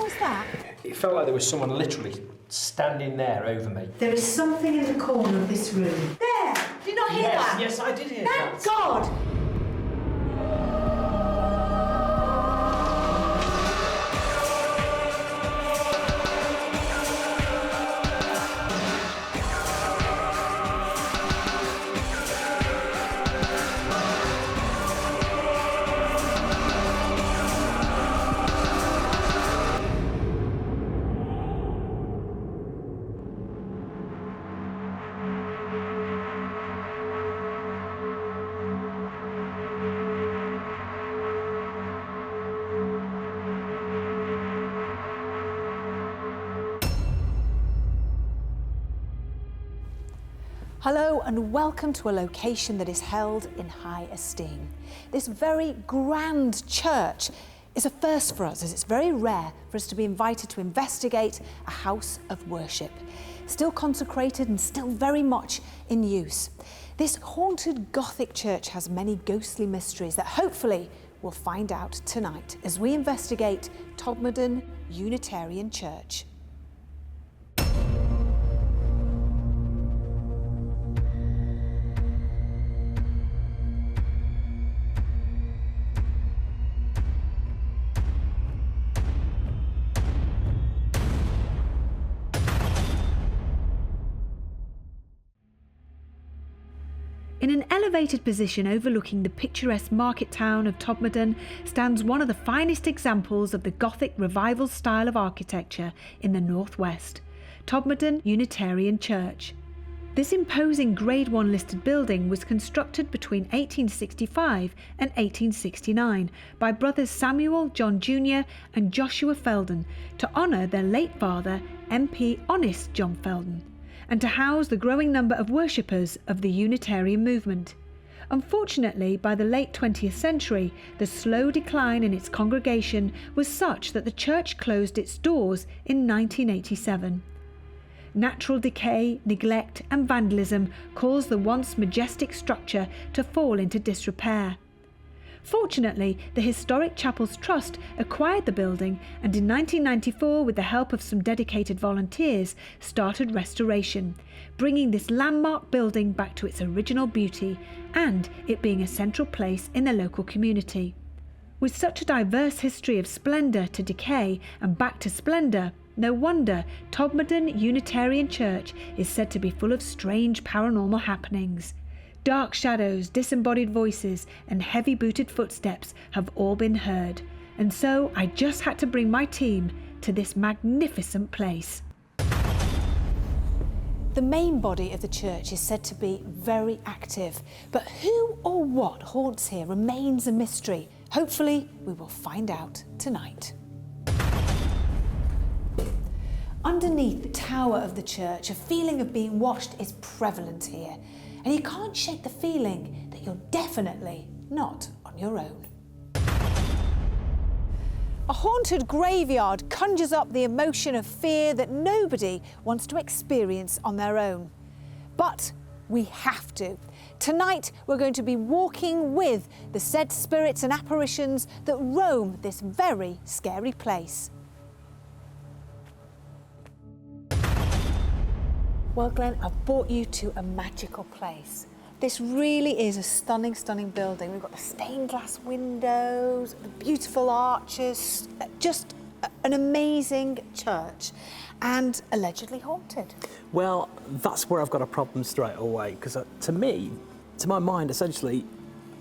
was that? It felt like there was someone literally standing there over me. There is something in the corner of this room. There! Did you not hear that? Yes, I did hear that. Thank God! Hello and welcome to a location that is held in high esteem. This very grand church is a first for us, as it's very rare for us to be invited to investigate a house of worship, still consecrated and still very much in use. This haunted Gothic church has many ghostly mysteries that hopefully we'll find out tonight as we investigate Todmorden Unitarian Church. In an elevated position overlooking the picturesque market town of Todmorden stands one of the finest examples of the Gothic revival style of architecture in the northwest, Todmorden Unitarian Church. This imposing Grade 1 listed building was constructed between 1865 and 1869 by brothers Samuel, John Jr. and Joshua Felden to honour their late father, MP Honest John Felden, and to house the growing number of worshippers of the Unitarian movement. Unfortunately, by the late 20th century, the slow decline in its congregation was such that the church closed its doors in 1987. Natural decay, neglect and vandalism caused the once majestic structure to fall into disrepair. Fortunately, the Historic Chapels Trust acquired the building and in 1994, with the help of some dedicated volunteers, started restoration, bringing this landmark building back to its original beauty and it being a central place in the local community. With such a diverse history of splendour to decay and back to splendour, no wonder Todmorden Unitarian Church is said to be full of strange paranormal happenings. Dark shadows, disembodied voices and heavy-booted footsteps have all been heard, and so I just had to bring my team to this magnificent place. The main body of the church is said to be very active, but who or what haunts here remains a mystery. Hopefully we will find out tonight. Underneath the tower of the church, a feeling of being watched is prevalent here. And you can't shake the feeling that you're definitely not on your own. A haunted graveyard conjures up the emotion of fear that nobody wants to experience on their own. But we have to. Tonight we're going to be walking with the said spirits and apparitions that roam this very scary place. Well, Glenn, I've brought you to a magical place. This really is a stunning, stunning building. We've got the stained glass windows, the beautiful arches, just an amazing church, and allegedly haunted. Well, that's where I've got a problem straight away, because to me, to my mind, essentially,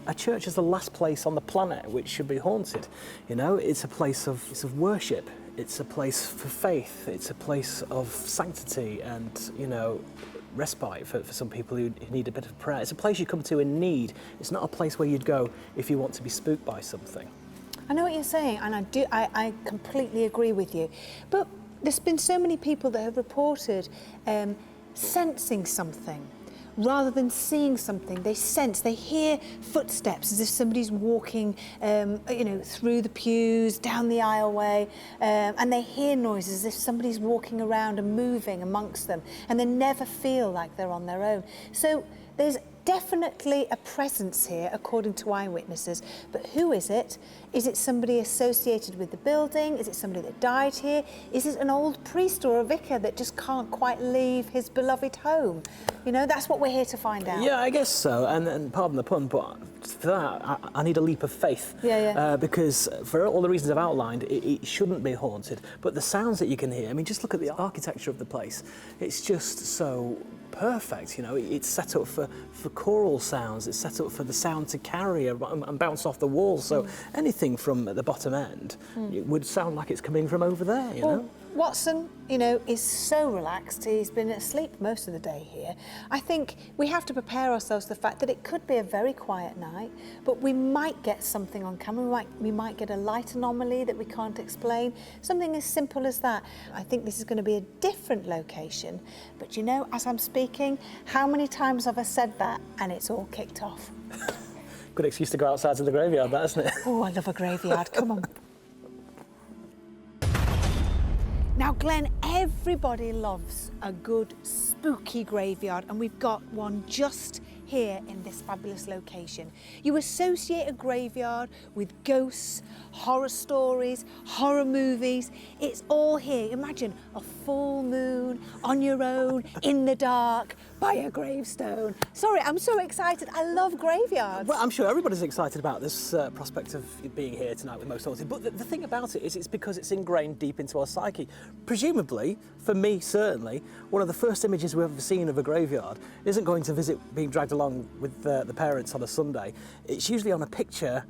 a church is the last place on the planet which should be haunted. You know, it's a place of worship. It's a place for faith. It's a place of sanctity and, you know, respite for some people who need a bit of prayer. It's a place you come to in need. It's not a place where you'd go if you want to be spooked by something. I know what you're saying, and I completely agree with you. But there's been so many people that have reported sensing something. Rather than seeing something, they sense, they hear footsteps as if somebody's walking, through the pews, down the aisleway, and they hear noises as if somebody's walking around and moving amongst them, and they never feel like they're on their own. So there's definitely a presence here, according to eyewitnesses. But who is it? Is it somebody associated with the building? Is it somebody that died here? Is it an old priest or a vicar that just can't quite leave his beloved home? You know, that's what we're here to find out. Yeah, I guess so. And pardon the pun, but for that, I need a leap of faith. Because for all the reasons I've outlined, it shouldn't be haunted. But the sounds that you can hear, I mean, just look at the architecture of the place. It's just so perfect, you know. It's set up for choral sounds. It's set up for the sound to carry and bounce off the walls. So anything from the bottom end it would sound like it's coming from over there, you know. Watson, you know, is so relaxed. He's been asleep most of the day here. I think we have to prepare ourselves to the fact that it could be a very quiet night, but we might get something on camera. We might get a light anomaly that we can't explain. Something as simple as that. I think this is going to be a different location. But you know, as I'm speaking, how many times have I said that and it's all kicked off? Good excuse to go outside to the graveyard, that, isn't it? Oh, I love a graveyard. Come on. Now, Glenn, everybody loves a good spooky graveyard, and we've got one just here in this fabulous location. You associate a graveyard with ghosts, horror stories, horror movies. It's all here. Imagine a full moon on your own, in the dark, by a gravestone. Sorry, I'm so excited. I love graveyards. Well, I'm sure everybody's excited about this prospect of being here tonight with Most Haunted. But the thing about it is it's because it's ingrained deep into our psyche. Presumably, for me certainly, one of the first images we've ever seen of a graveyard isn't going to visit being dragged along with the parents on a Sunday. It's usually on a picture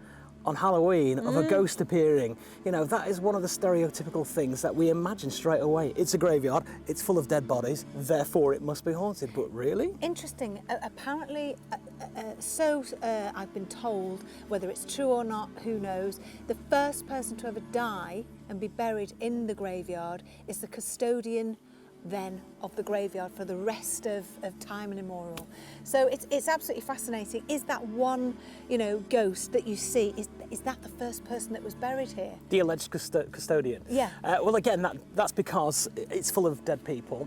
on Halloween of a ghost appearing. You know, that is one of the stereotypical things that we imagine straight away. It's a graveyard, it's full of dead bodies, therefore it must be haunted. But really? Interesting. Apparently, I've been told, whether it's true or not, who knows, the first person to ever die and be buried in the graveyard is the custodian then of the graveyard for the rest of time and immemorial. So it's absolutely fascinating. Is that one, you know, ghost that you see, is that the first person that was buried here? The alleged custodian? Yeah. Well, again, that's because it's full of dead people.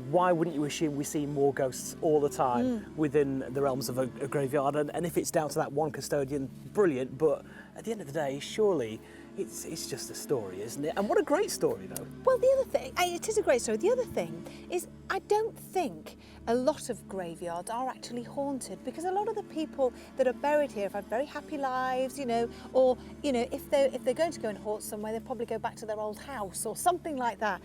Why wouldn't you assume we see more ghosts all the time within the realms of a graveyard? And if it's down to that one custodian, brilliant, but at the end of the day, surely it's just a story, isn't it? And what a great story, though. Well, the other thing, it is a great story. The other thing is, I don't think a lot of graveyards are actually haunted, because a lot of the people that are buried here have had very happy lives, you know, or, you know, if they're going to go and haunt somewhere, they'll probably go back to their old house or something like that.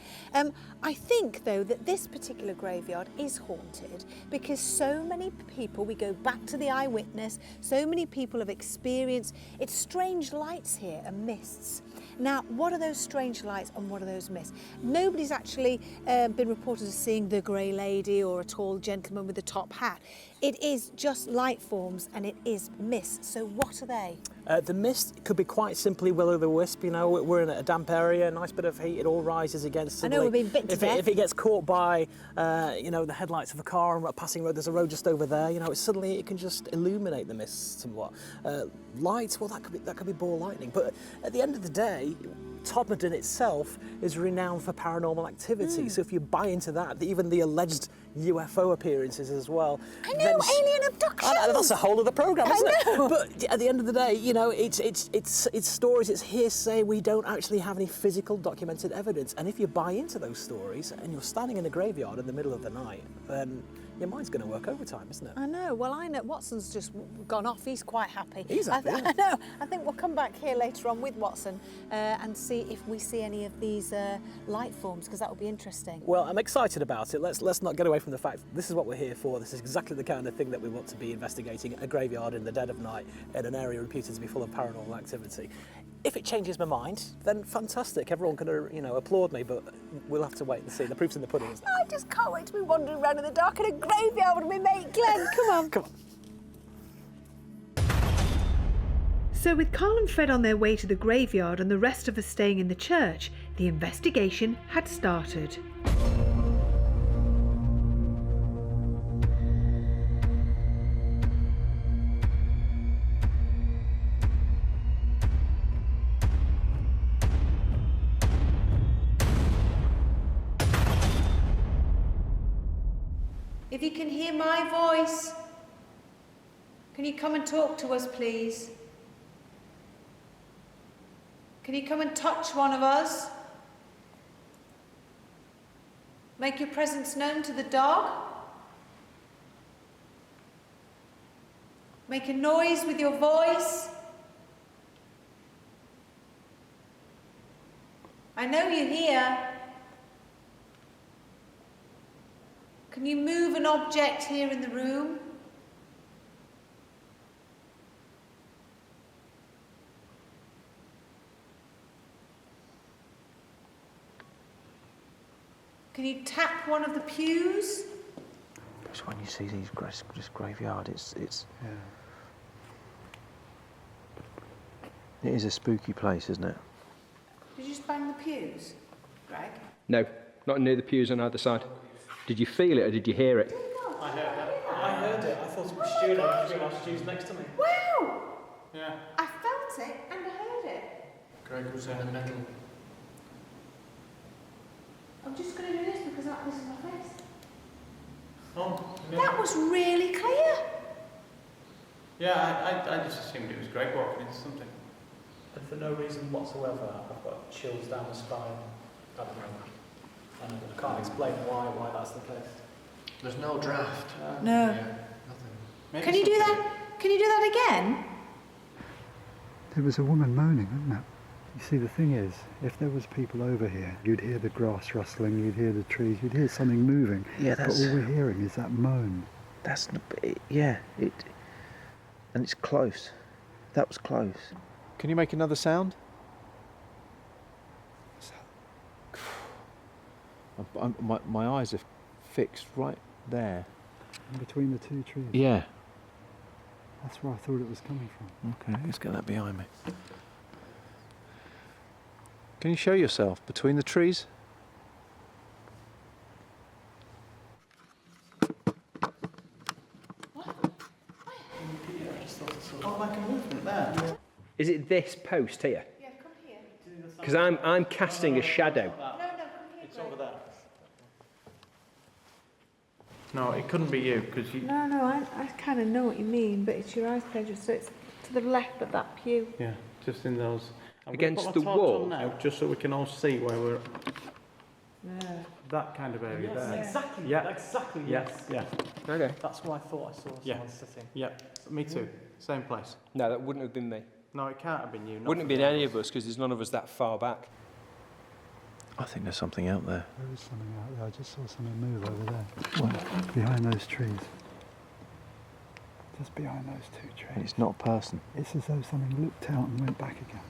I think, though, that this particular graveyard is haunted because so many people, we go back to the eyewitness, so many people have experienced, it's strange lights here and mists. Now, what are those strange lights and what are those mists? Nobody's actually been reported as seeing the grey lady or a tall gentleman with a top hat. It is just light forms and it is mist. So what are they? The mist could be quite simply will-o'-the-wisp. You know, we're in a damp area, a nice bit of heat, it all rises again. I know, we've been bit to death. If it gets caught by, you know, the headlights of a car on a passing road, there's a road just over there, you know, suddenly it can just illuminate the mist somewhat. Lights, well, that could be ball lightning. But at the end of the day, Todmorden itself is renowned for paranormal activity. So if you buy into that, even the alleged UFO appearances as well. I know, alien abductions. That's a whole other programme, isn't I know. it? But at the end of the day, you know, it's stories, it's hearsay. We don't actually have any physical documented evidence. And if you buy into those stories and you're standing in a graveyard in the middle of the night, then your mind's going to work overtime, isn't it? I know. Well, I know Watson's just gone off. He's quite happy. He's happy. I know. I think we'll come back here later on with Watson and see if we see any of these light forms, because that will be interesting. Well, I'm excited about it. Let's not get away from the fact this is what we're here for. This is exactly the kind of thing that we want to be investigating: a graveyard in the dead of night in an area reputed to be full of paranormal activity. If it changes my mind, then fantastic. Everyone can, you know, applaud me, but we'll have to wait and see. The proof's in the pudding, isn't it? I just can't wait to be wandering around in the dark in a graveyard with my mate Glenn. Come on. Come on. So with Carl and Fred on their way to the graveyard and the rest of us staying in the church, the investigation had started. If you can hear my voice, Can you come and talk to us, please? Can you come and touch one of us? Make your presence known to the dog? Make a noise with your voice? I know you're here. Can you move an object here in the room? Can you tap one of the pews? It's when you see this graveyard, it's it is a spooky place, isn't it? Did you just bang the pews, Greg? No, not near the pews on either side. Did you feel it or did you hear it? I heard it. I thought it was Stu, and I just realised Stu's next to me. Wow! Yeah. I felt it and I heard it. Greg was in the middle. I'm just going to do this because this is my face. Oh, yeah. That was really clear. Yeah, I just assumed it was Greg walking into something. And for no reason whatsoever, I've got chills down the spine at the moment. And I can't explain why that's the case. There's no draft. No. Yeah, nothing. Maybe Can you do that? Can you do that again? There was a woman moaning, wasn't there? You see, the thing is, if there was people over here, you'd hear the grass rustling, you'd hear the trees, you'd hear something moving. Yeah, but all we're hearing is that moan. That's and it's close. That was close. Can you make another sound? My eyes are fixed right there. In between the two trees. Yeah. That's where I thought it was coming from. Okay, let's get that behind me. Can you show yourself between the trees? Oh, like a movement there. Is it this post here? Yeah, come here. Because I'm casting a shadow. No, come here. It's over there. No, it couldn't be you, because you... No, I kind of know what you mean, but it's your eyes pleasure, so it's to the left of that pew. Yeah, just in those... I'm Against gonna put my the torch wall? on now, just so we can all see where we're... Yeah. That kind of area there. Exactly. Yeah. Exactly. Yeah, yeah, Okay. That's where I thought I saw someone sitting. yeah. Me too. Same place. No, that wouldn't have been me. No, it can't have been you. Wouldn't have been any of us because there's none of us that far back. I think there's something out there. There is something out there. I just saw something move over there. Behind those trees. Just behind those two trees. And it's not a person. It's as though something looked out and went back again.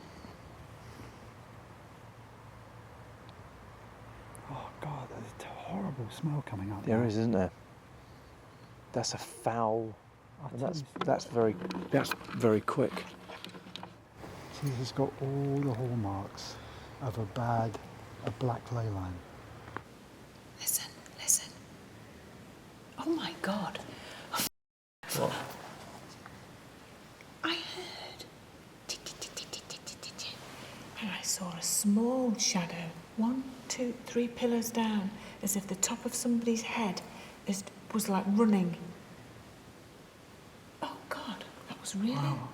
Oh God, there's a horrible smell coming up. There is, isn't there? That's a foul. And that's very quick. So this has got all the hallmarks of a black ley line. Listen. Oh my God. What? I heard. Tick, tick, tick, tick, tick, tick, tick, tick. And I saw a small shadow, 1, 2, 3 pillars down, as if the top of somebody's head was like running. Oh God, that was really. Wow.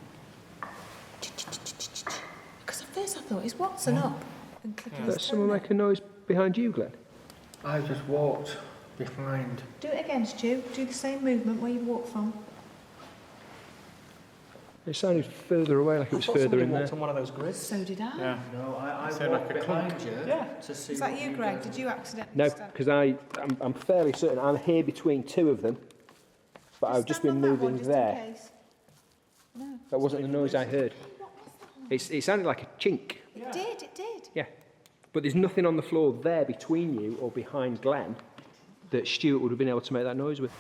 Because at first I thought, is Watson up? And clicking his Does someone toe make a noise behind you, Glenn? I just walked behind. Do it again, Stu. Do the same movement where you walked from. It sounded further away, like it was further in there. on one of those grids. So did I. Yeah. No, I Sound like a clunk. you to see. Is that you, Greg? Did you accidentally No, stand? because I'm fairly certain I'm here between two of them, but I've just been stand on that one, moving just in there. case. No. That wasn't the noise I heard. It sounded like a chink. It did. Yeah. But there's nothing on the floor there between you or behind Glenn that Stuart would have been able to make that noise with.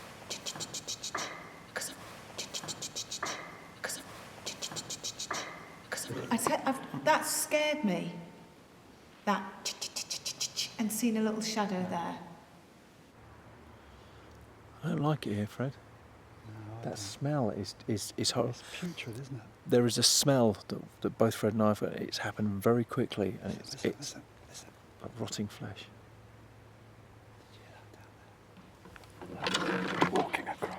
That scared me. That and seeing a little shadow there. I don't like it here, Fred. That smell is horrible. It's putrid, isn't it? There is a smell that both Fred and I have. It's happened very quickly, and it's Listen. like rotting flesh. Walking across.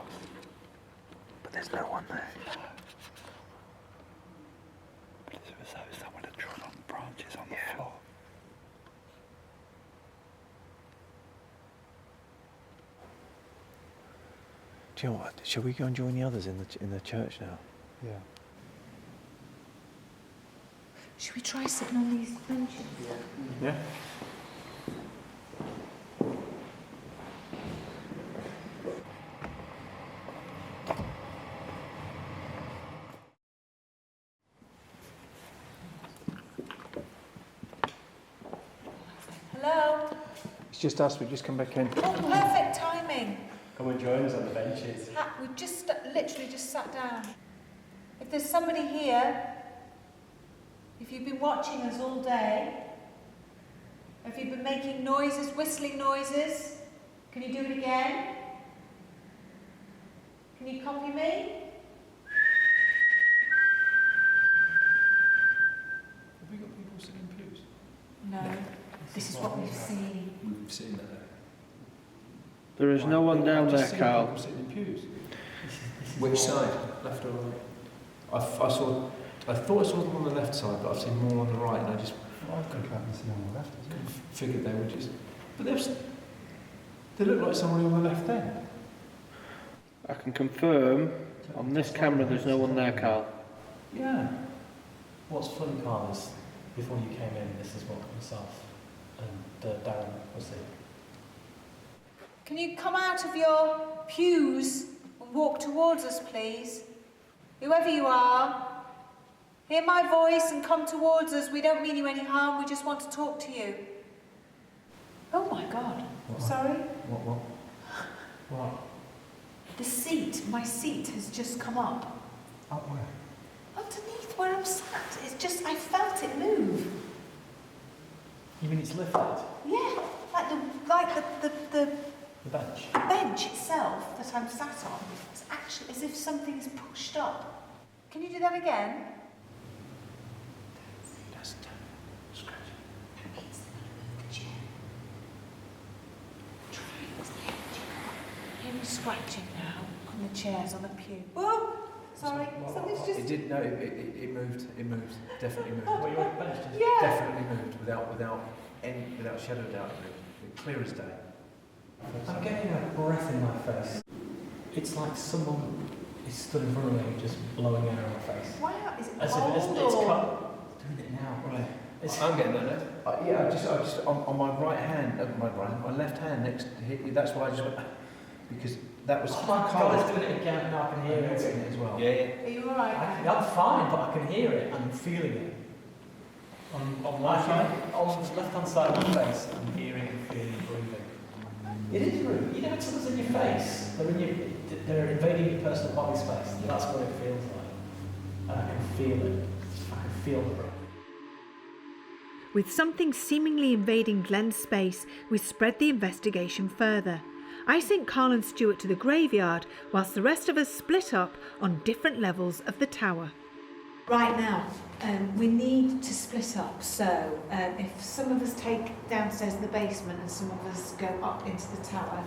But there's no one there. Do you know what? Shall we go and join the others in the church now? Yeah. Should we try sitting on these benches? Yeah. Hello? It's just us. We've just come back in. Oh, perfect timing. Come and join us on the benches. We've just literally just sat down. If there's somebody here, if you've been watching us all day, if you've been making noises, whistling noises, can you do it again? Can you copy me? Have we got people sitting in pews? No. This is what we've seen. We've seen that. There is no one down there, Carl. People sitting in pews. Which side? Left or right? I thought I saw them on the left side, but I've seen more on the right, and I just I've got to see on the left as well. figured they were just. But they look like somebody on the left then. I can confirm on this camera there's no one there, Carl. Yeah. What's funny, Carl, is before you came in, this is what myself and Darren was saying. Can you come out of your pews and walk towards us, please? Whoever you are, hear my voice and come towards us. We don't mean you any harm, we just want to talk to you. Oh my God. What? Sorry? What? The seat, my seat has just come up. Up where? Underneath where I'm sat. It's just, I felt it move. You mean it's lifted? Yeah, like the The bench? The bench itself that I'm sat on is actually as if something's pushed up. Can you do that again? That's scratch. That means the chair. Try it. Hear me scratching now on the chairs on the pew. Whoa! Sorry, something's just... It did. No, it moved. It moved. Definitely moved. Well, you're on the bench, didn't you? Yeah. Definitely moved without shadow of doubt. It moved. Clear as day. I'm getting a breath in my face. It's like someone is stood in front of me just blowing air in my face. Wow, is it As if cold it's or... cut. Doing it now. Right. It's, I'm getting that now. Yeah, I just on my right hand, my left hand next to hit. That's why I just went because that was. oh my God, it's doing it again now. I can hear You're it. getting it as well. Yeah. Are you alright? I'm fine, but I can hear it and I'm feeling it. On the left-hand side of my face, I'm hearing and feeling breathing. It is rude. You know when someone's in your face, they're invading your personal body space. That's what it feels like. And I can feel it. I can feel the breath. With something seemingly invading Glenn's space, we spread the investigation further. I sent Carl and Stuart to the graveyard, whilst the rest of us split up on different levels of the tower. Right now, we need to split up, so if some of us take downstairs in the basement and some of us go up into the tower,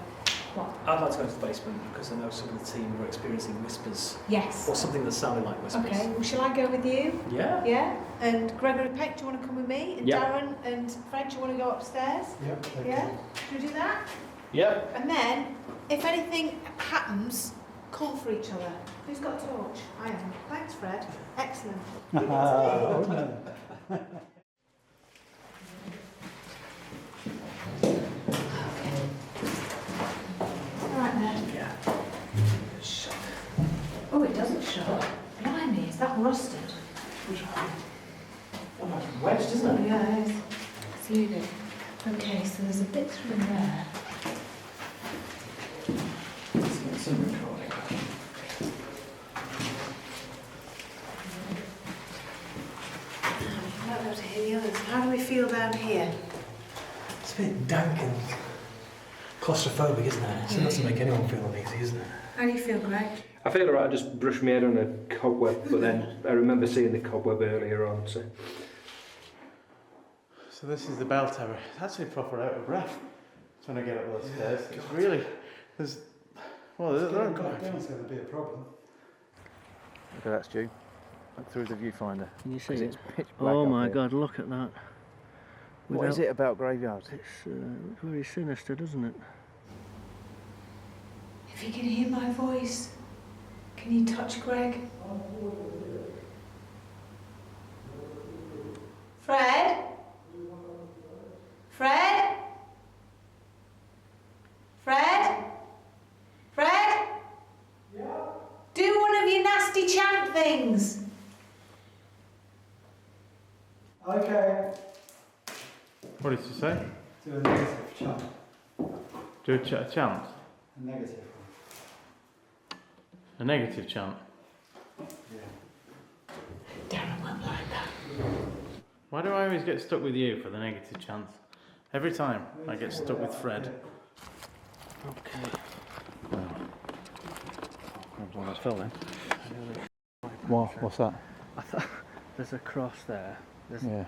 what? I'd like to go to the basement because I know some of the team were experiencing whispers. Yes. Or something that sounded like whispers. Okay, well, shall I go with you? Yeah. Yeah? And Gregory Peck, do you want to come with me? And Yep. Darren and Fred, do you want to go upstairs? Yep. Yeah? Should we do that? Yep. And then, if anything happens, call for each other. Who's got a torch? I am. Thanks, Fred. Excellent. Oh, no. Right then. Yeah. Oh, it doesn't show. Blimey, is that rusted? Wedged, isn't it? Yeah, it is. Let's leave it. Okay, so there's a bit through there. Some recording. I might be able to hear the others. How do we feel down here? It's a bit dank and claustrophobic, isn't it? So it doesn't make anyone feel uneasy, isn't it? How do you feel, Greg? I feel alright. I just brushed my head on a cobweb, but then I remember seeing the cobweb earlier on. So this is the bell tower. It's actually proper out of breath trying to get up those stairs. It's really, there's, well, there aren't Going down's going to be a problem. Look at that, Stu. Look through the viewfinder. Can you see 'Cause it? it's pitch black Oh up my here. God, look at that. What is it about graveyards? It's very sinister, doesn't it? If you can hear my voice, can you touch Greg? Fred? Fred? Fred? Fred? Yeah? Do one of your nasty chant things. Okay. What did you say? Do a negative chant. Do a chant? A negative one. A negative chant? Yeah. Darren won't like that. Why do I always get stuck with you for the negative chants? Every time I get stuck with Fred. Okay. I'm on filming. What's that? I thought there's a cross there. Yeah.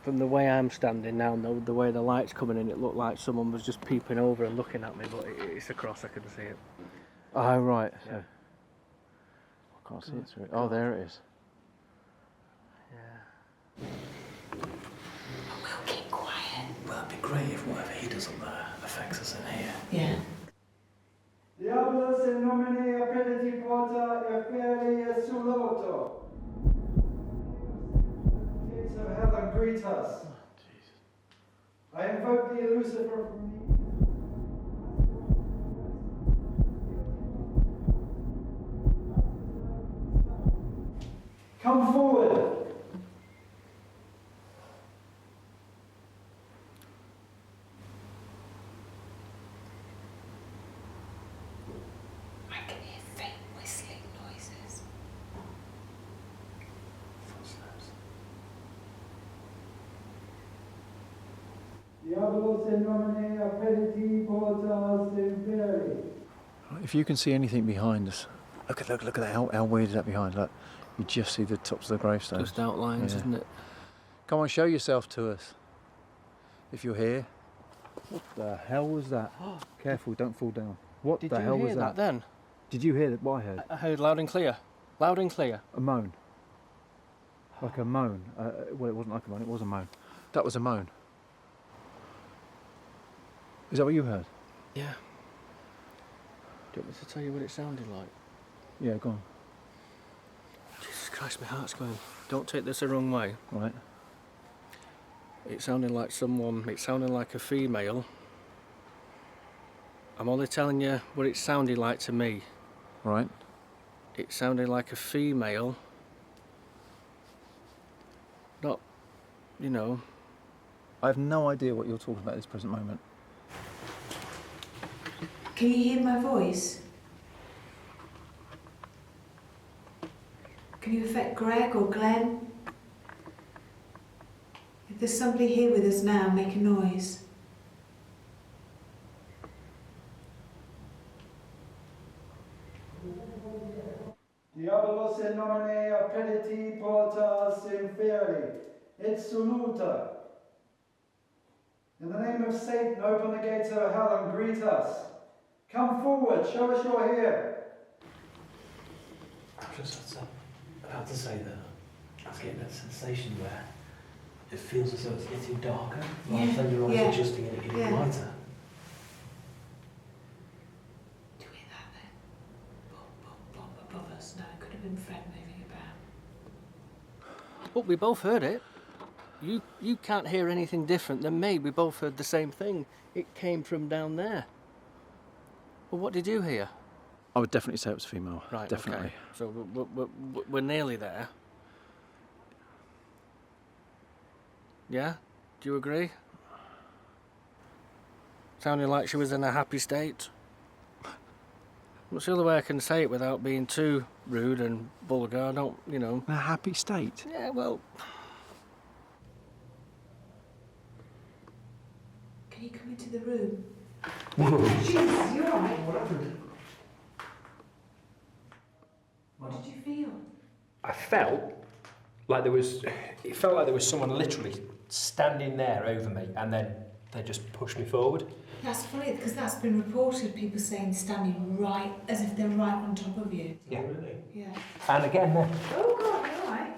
From the way I'm standing now, and the way the light's coming in, it looked like someone was just peeping over and looking at me, but it's a cross, I can see it. Oh, right. Yeah. So I can't see it through it. Oh, there it is. Yeah. We'll keep quiet. Well, it'd be great if whatever he does up there affects us in here. Yeah. Diabolus in nomine appelliti porta efferi et suloto. Gates of hell and greet us. I invoke thee, Lucifer, from me. Come forward. I can hear faint whistling noises. Footsteps. Diabolus in nomine appelliti porta inferi. If you can see anything behind us, look at that. How weird is that behind? Look, you just see the tops of the gravestones. Just outlines, Yeah. isn't it? Come on, show yourself to us. If you're here. What the hell was that? Careful, don't fall down. What Did the you hell hear was that then? Did you hear that? What I heard? I heard loud and clear. Loud and clear. A moan. Like a moan. Well, it wasn't like a moan, it was a moan. That was a moan. Is that what you heard? Yeah. Do you want me to tell you what it sounded like? Yeah, go on. Jesus Christ, my heart's going. Don't take this the wrong way. Right. It sounded like a female. I'm only telling you what it sounded like to me. Right. It sounded like a female. Not, you know. I have no idea what you're talking about at this present moment. Can you hear my voice? Can you affect Greg or Glenn? If there's somebody here with us now, make a noise. Diabolus in nomine appelliti porta inferi et soluta. In the name of Satan, open the gates of hell and greet us. Come forward, show us you're here. I was just about to say that I was getting that sensation where it feels as though it's getting darker rather than your eyes adjusting and it getting lighter. Do you hear that then? Bop, bop, bop above us. No, it could have been Fred moving about. But we both heard it. You can't hear anything different than me. We both heard the same thing. It came from down there. Well, what did you hear? I would definitely say it was female. Right, Definitely. okay. So we're nearly there. Yeah? Do you agree? Sounded like she was in a happy state. What's the other way I can say it without being too rude and vulgar? I don't, you know. In a happy state? Yeah, well... Can you come into the room? Jesus, you're alright. What happened? What did you feel? I felt like it felt like there was someone literally standing there over me, and then they just pushed me forward. That's funny because that's been reported. People saying standing right, as if they're right on top of you. Yeah. Really? Yeah. And again, then Oh God, you're alright.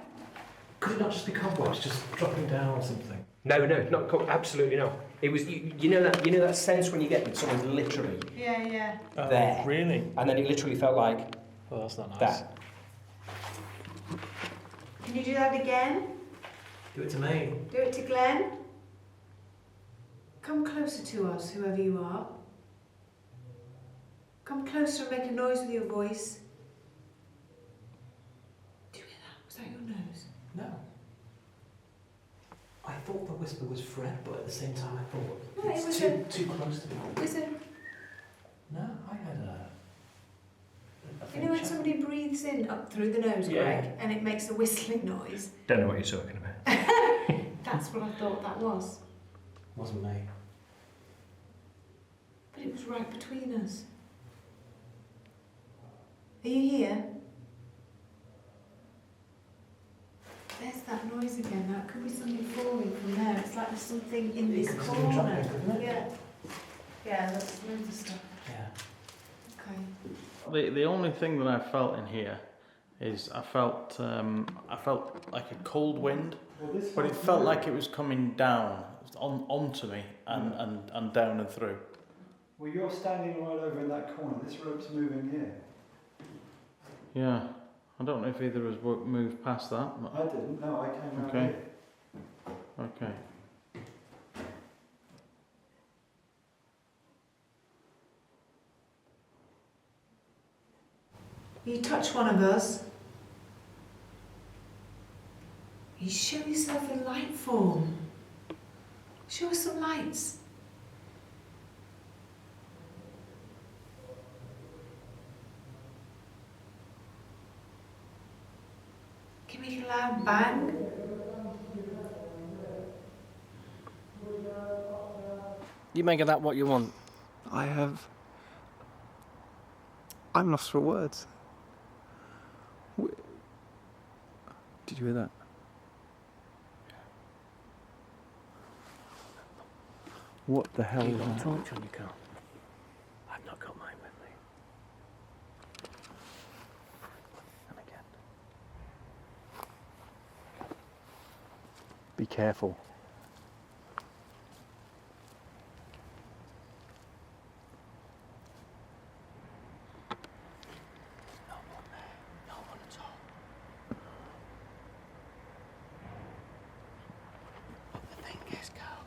Could it not just be cobwebs just dropping down or something? No, not absolutely not. It was you know that sense when you get that someone's literally Yeah. there. Really? And then it literally felt like Well, that's not nice. that. Can you do that again? Do it to me. Do it to Glenn. Come closer to us, whoever you are. Come closer and make a noise with your voice. Do you hear that? Was that your nose? No. I thought the whisper was Fred, but at the same time I thought No, it it's was too close to me. Was it? No, I had a You know when somebody breathes in up through the nose, Yeah. Greg, and it makes a whistling noise? Don't know what you're talking about. That's what I thought that was. Wasn't me. But it was right between us. Are you here? There's that noise again. That could be something falling from there. It's like there's something in this It could be something corner. dropping, couldn't it? Yeah, that's loads of stuff. Yeah. Okay. The only thing that I felt in here is I felt like a cold wind, but it felt like it was coming down onto me and down and through. Well, you're standing right over in that corner. This rope's moving here. Yeah, I don't know if either of us moved past that. I didn't. No, I came around Okay. here. Okay. You touch one of us. You show yourself in light form. Show us some lights. Give me a loud bang. You make of that what you want. I'm lost for words. Did you hear that? What the hell You was got a that? torch on your car? I've not got mine with me. And again. Be careful. No one there. No one at all. But the thing is, Carl,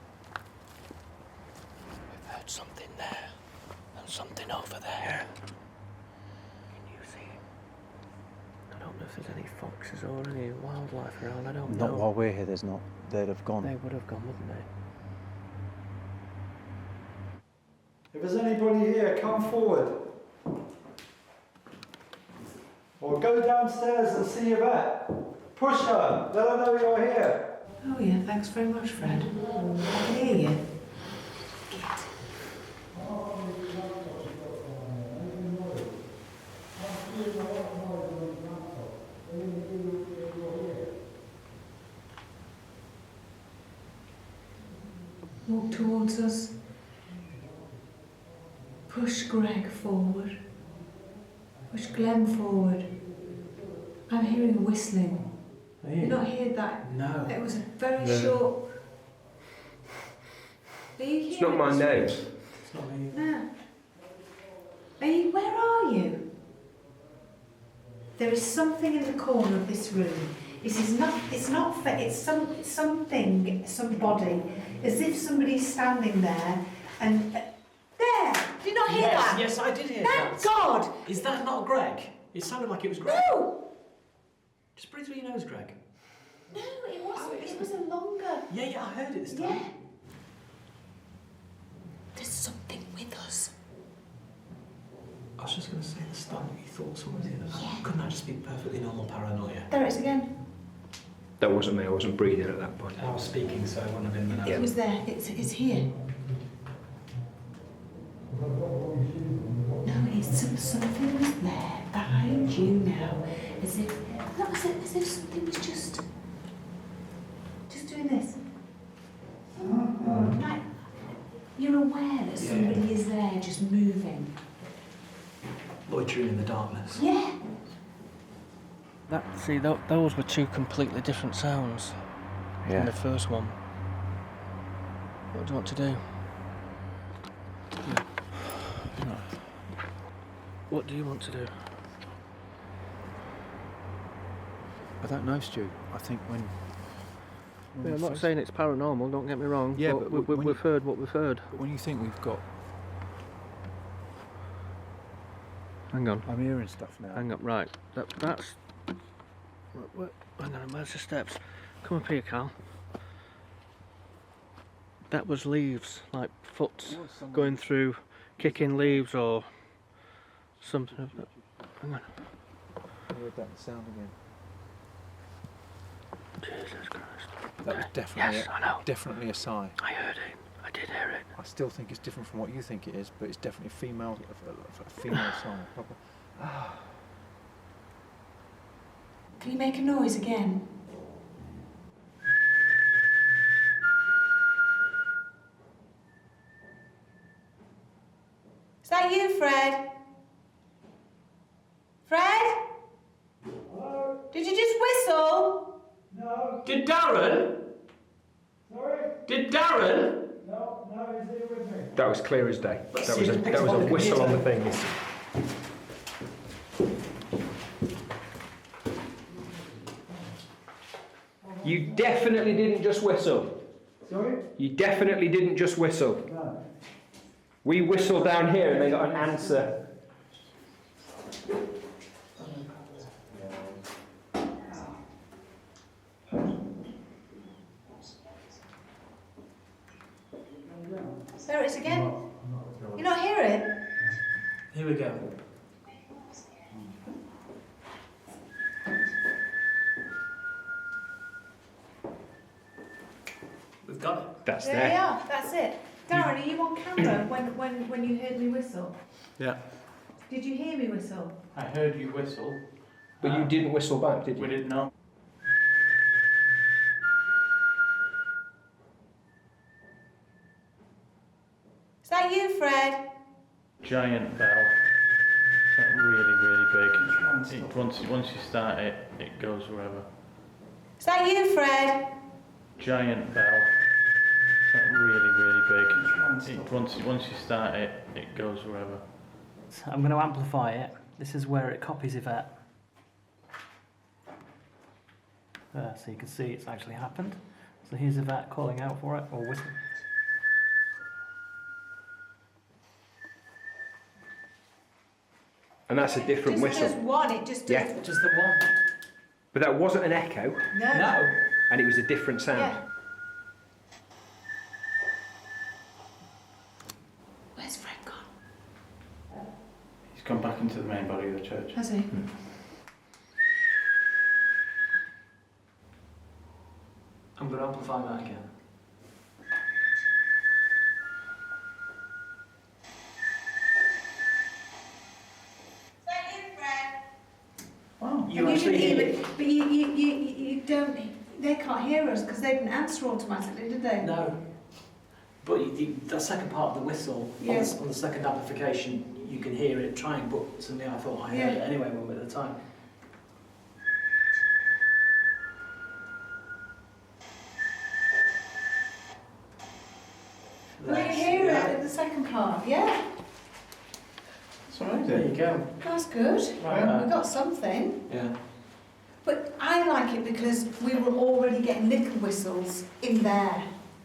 we've heard something there and something over there. Can you see it? I don't know if there's any foxes or any wildlife around. I don't know. Not while we're here, there's not. They'd have gone. They would have gone, wouldn't they? If there's anybody here, come forward. Or go downstairs and see Yvette. Push her. Let her know you're here. Oh yeah, thanks very much, Fred. I can hear you. Git. Walk towards us. Push Greg forward. Push Glenn forward. I'm hearing a whistling. Are You not heard that? No. It was a very short. Are you It's hearing not my it? nose. It's not me. No. Where are you? There is something in the corner of this room. It's something, somebody, as if somebody's standing there and... there! Did you not hear that? Yes, I did hear Thank that. God! Is that not Greg? It sounded like it was Greg. No! Just breathe through your nose, Greg. No, it wasn't. It was a longer... Yeah, I heard it this time. Yeah. There's something with us. I was just going to say at the start that you thought someone was in us. Couldn't that just be perfectly normal paranoia? There it is again. That wasn't me. I wasn't breathing at that point. I was speaking, so it wouldn't have been the nose. It was there. It's here. No, something was there behind you now, as if something was just doing this. Like you're aware that somebody is there, just moving. Loitering in the darkness. Yeah. Those were two completely different sounds Yeah. from the first one. What do you want to do? What do you want to do? I don't know, Stu. I think when Yeah, I'm not saying it's paranormal, don't get me wrong. Yeah, but but we've heard what we've heard. But when you think we've got... Hang on. I'm hearing stuff now. Hang on, right. That's... Hang on, where's the steps? Come up here, Carl. That was leaves, like foot going through, kicking leaves or something. Hang on. I heard that sound again. Jesus Christ. That was definitely, yes, I know. Definitely a sigh. I heard it. I did hear it. I still think it's different from what you think it is, but it's definitely a female song. Can you make a noise again? Is that you, Fred? Fred? Hello? Did you just whistle? No. Did Darren? Sorry? Did Darren? No, he's here with me. That was clear as day. Let's That see was if a, it picks that was up a on the whistle on the computer. thing. You definitely didn't just whistle. Sorry? You definitely didn't just whistle. No. We whistled down here and they got an answer. There it is again. You not hear it? Here we go. We've got it. That's There there. you are. That's it. Darren, are you on camera when you heard me whistle? Yeah. Did you hear me whistle? I heard you whistle. But you didn't whistle back, did We you? didn't know. Is that you, Fred? Giant bell. It's like really, really big. Once you start it, it goes wherever. Is that you, Fred? Giant bell. It's like really, really big. Once you start it, it goes wherever. I'm going to amplify it. This is where it copies Yvette. There, so you can see it's actually happened. So here's Yvette calling out for it, or whistling. And that's a different Just whistle. one. It just does. Yeah. Just the one. But that wasn't an echo, No. and it was a different sound. Yeah. Where's Fred gone? He's gone back into the main body of the church. Has he? I'm going to amplify that again. Wow. You And actually didn't hear even, but you don't. They can't hear us because they didn't answer automatically, did they? No. But that second part of the whistle, Yeah. on the second amplification, you can hear it trying, but suddenly I thought I heard Yeah. it anyway when we were at the time. Well, you hear it at the second part, yeah? That's all right There then. you go. That's good. Right. We got something. Yeah. But I like it because we were already getting little whistles in there,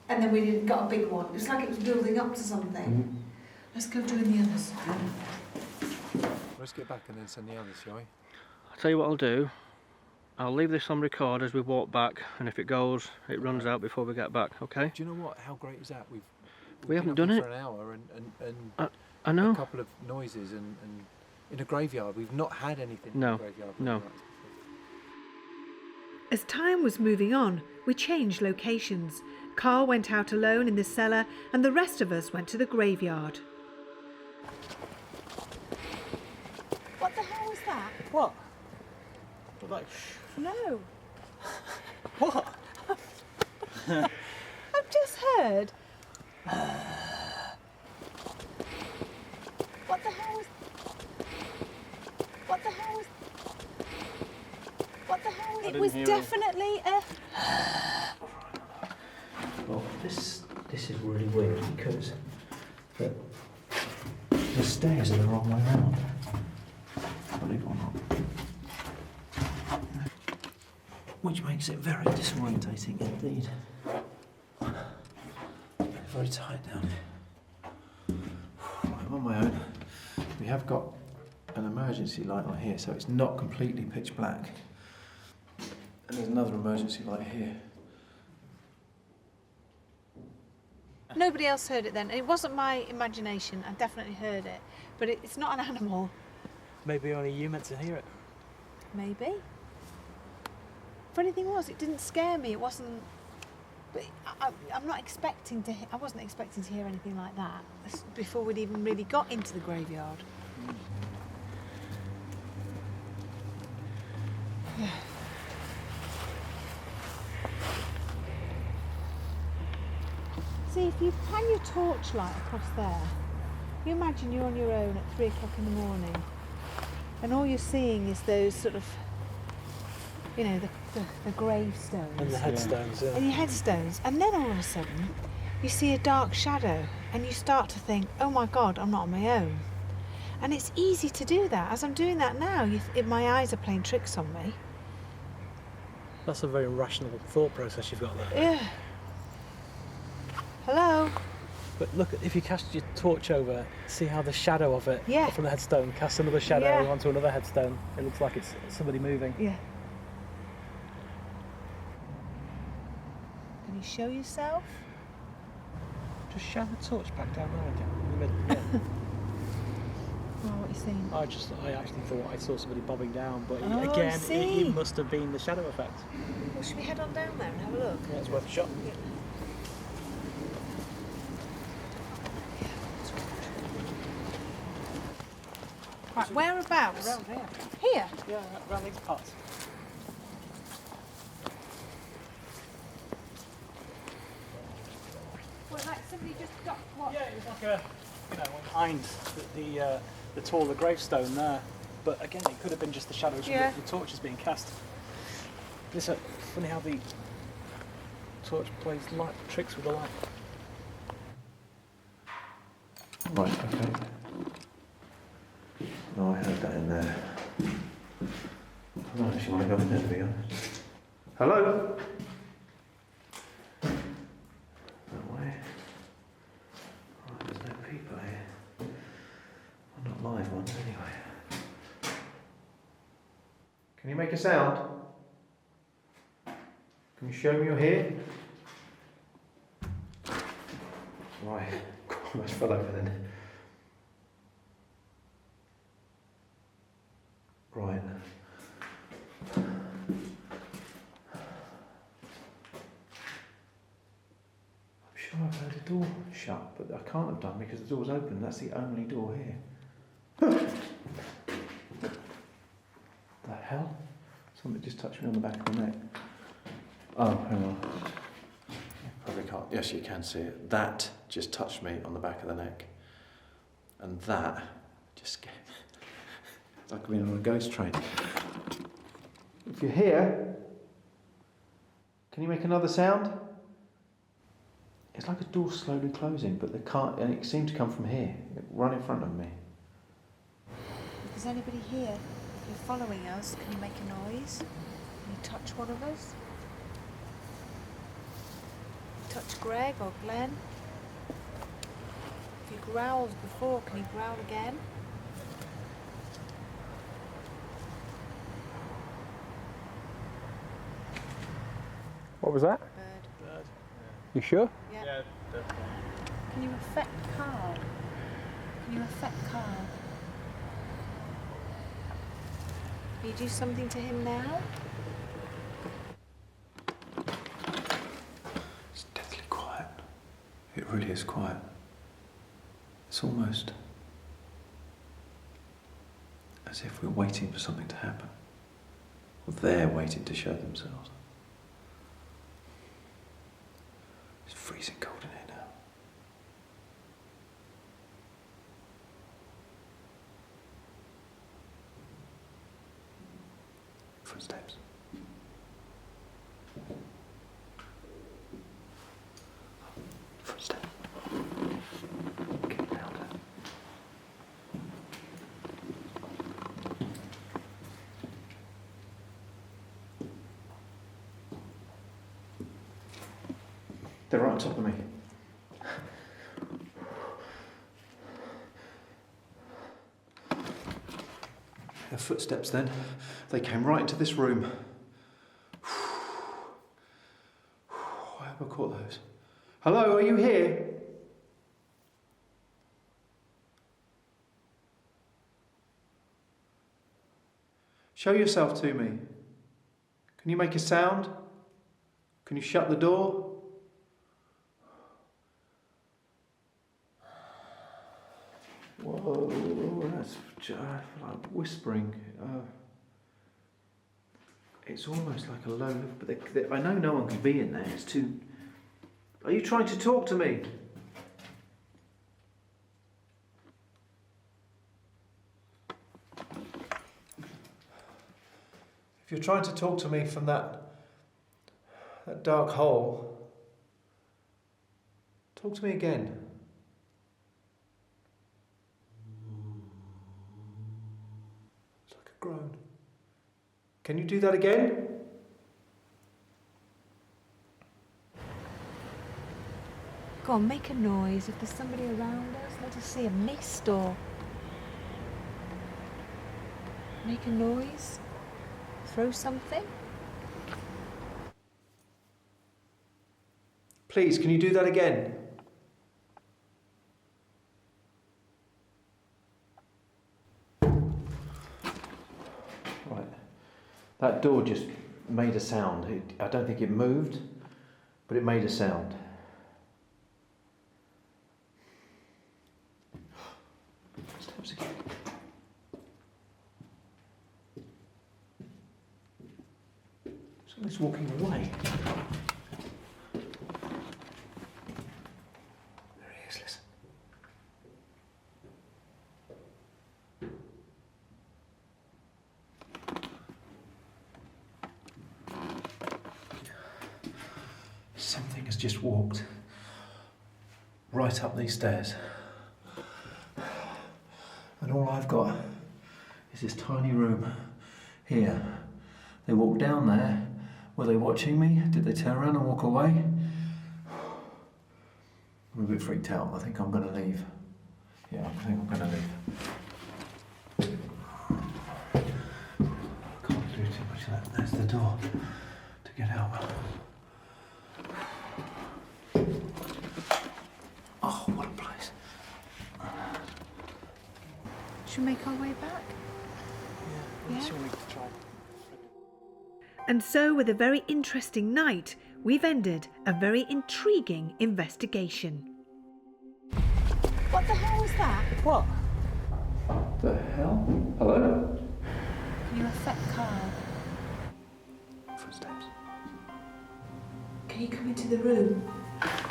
and then we didn't got a big one. It was like it was building up to something. Let's go doing the others. Let's get back and then send the others, shall we? I'll tell you what I'll do. I'll leave this on record as we walk back, and if it goes, it runs out before we get back, okay? Do you know what? How great is that? We've We been haven't up done here it. for an hour and I a know. couple of noises and in a graveyard. We've not had anything No, in a graveyard. no. like this before. As time was moving on, we changed locations. Carl went out alone in the cellar, and the rest of us went to the graveyard. What the hell was that? What? Like, No. what? I've just heard. What the hell was? What the hell was? What the hell was? It was definitely a. Well, this this is really weird because the stairs are the wrong way around. Believe it or not. Which makes it very disorientating indeed. Very tight down here. I'm on my own. We have got an emergency light on here, so it's not completely pitch black. And there's another emergency light here. Nobody else heard it then. It wasn't my imagination. I definitely heard it. But it's not an animal. Maybe only you meant to hear it. Maybe. Funny thing was, it didn't scare me. It wasn't. But I'm not expecting to. I wasn't expecting to hear anything like that before we'd even really got into the graveyard. Yeah. See, if you hang your torchlight across there, you imagine you're on your own at 3 o'clock in the morning, and all you're seeing is those sort of, you know, the gravestones. And the headstones, yeah. And your headstones. And then all of a sudden, you see a dark shadow, and you start to think, oh my God, I'm not on my own. And it's easy to do that. As I'm doing that now, my eyes are playing tricks on me. That's a very rational thought process you've got there. Yeah. Hello? But look, if you cast your torch over, see how the shadow of it from the headstone casts another shadow onto another headstone. It looks like it's somebody moving. Yeah. Can you show yourself? Just shine the torch back down there again. In the middle. Yeah. Oh, what are you seeing? I actually thought I saw somebody bobbing down, but Oh, again, I see. it must have been the shadow effect. Well, should we head on down there and have a look? Yeah, it's worth a shot. Yeah. Right, whereabouts? Around here. Here? Yeah, around these parts. Well, like somebody just got what? Yeah, it was like behind the taller gravestone there. But again, it could have been just the shadows from the torches being cast. It's funny how the torch plays tricks with the light. Right, okay. No, I heard that in there. I don't actually want to go in there, to be honest. Hello? That way. Right, there's no people here. Well, not live ones, anyway. Can you make a sound? Can you show me you're here? Right. I almost fell over then. Right. I'm sure I've heard a door shut, but I can't have done because the door's open. That's the only door here. The hell? Something just touched me on the back of the neck. Oh, hang on. Probably can't. Yes, you can see it. That just touched me on the back of the neck. And that just scared me. It's like being on a ghost train. If you're here, can you make another sound? It's like a door slowly closing, but they can't, and it seemed to come from here, right in front of me. If there's anybody here, if you're following us, can you make a noise? Can you touch one of us? Touch Greg or Glenn? If you growled before, can you growl again? What was that? Bird. You sure? Yeah. Can you affect Carl? Can you affect Carl? Will you do something to him now? It's deathly quiet. It really is quiet. It's almost as if we're waiting for something to happen. Or they're waiting to show themselves. It's freezing cold in here now. Footsteps. Footsteps. They're right on top of me. Their footsteps then, they came right into this room. Why have I caught those? Hello, are you here? Show yourself to me. Can you make a sound? Can you shut the door? Whoa, that's like whispering. It's almost like a low, but I know no one can be in there. It's too. Are you trying to talk to me? If you're trying to talk to me from that dark hole, talk to me again. It's like a groan. Can you do that again? Go on, make a noise if there's somebody around us. Let us see a mist or... Make a noise. Throw something. Please, can you do that again? Right. That door just made a sound. I don't think it moved, but it made a sound. Steps again. Somebody's walking away. There he is, listen. Something has just walked right up these stairs. And all I've got is this tiny room here. They walked down there. Were they watching me? Did they turn around and walk away? I'm a bit freaked out. I think I'm going to leave. Yeah, I think I'm going to leave. I can't do too much of that. There's the door to get out. Oh, what a place. Should we make our way back? Yeah, Yeah. sure we can try. And so, with a very interesting night, we've ended a very intriguing investigation. What the hell was that? What? The hell? Hello? Can you affect Carl? Footsteps. Can you come into the room?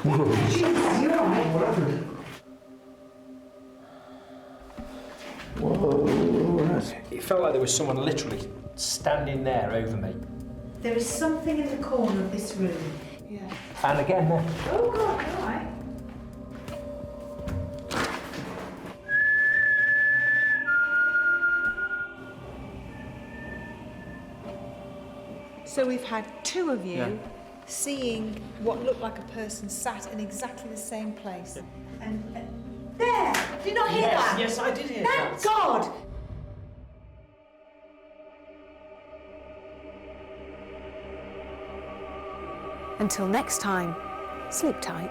Whoa. Jesus, you're alright. What happened? Whoa, that's... It felt like there was someone literally standing there over me. There is something in the corner of this room. Yeah. And again there. Oh God, you're alright. So we've had two of you seeing what looked like a person sat in exactly the same place. And there! Did you not hear that? Yes, I did hear Thank that. God! Until next time, sleep tight.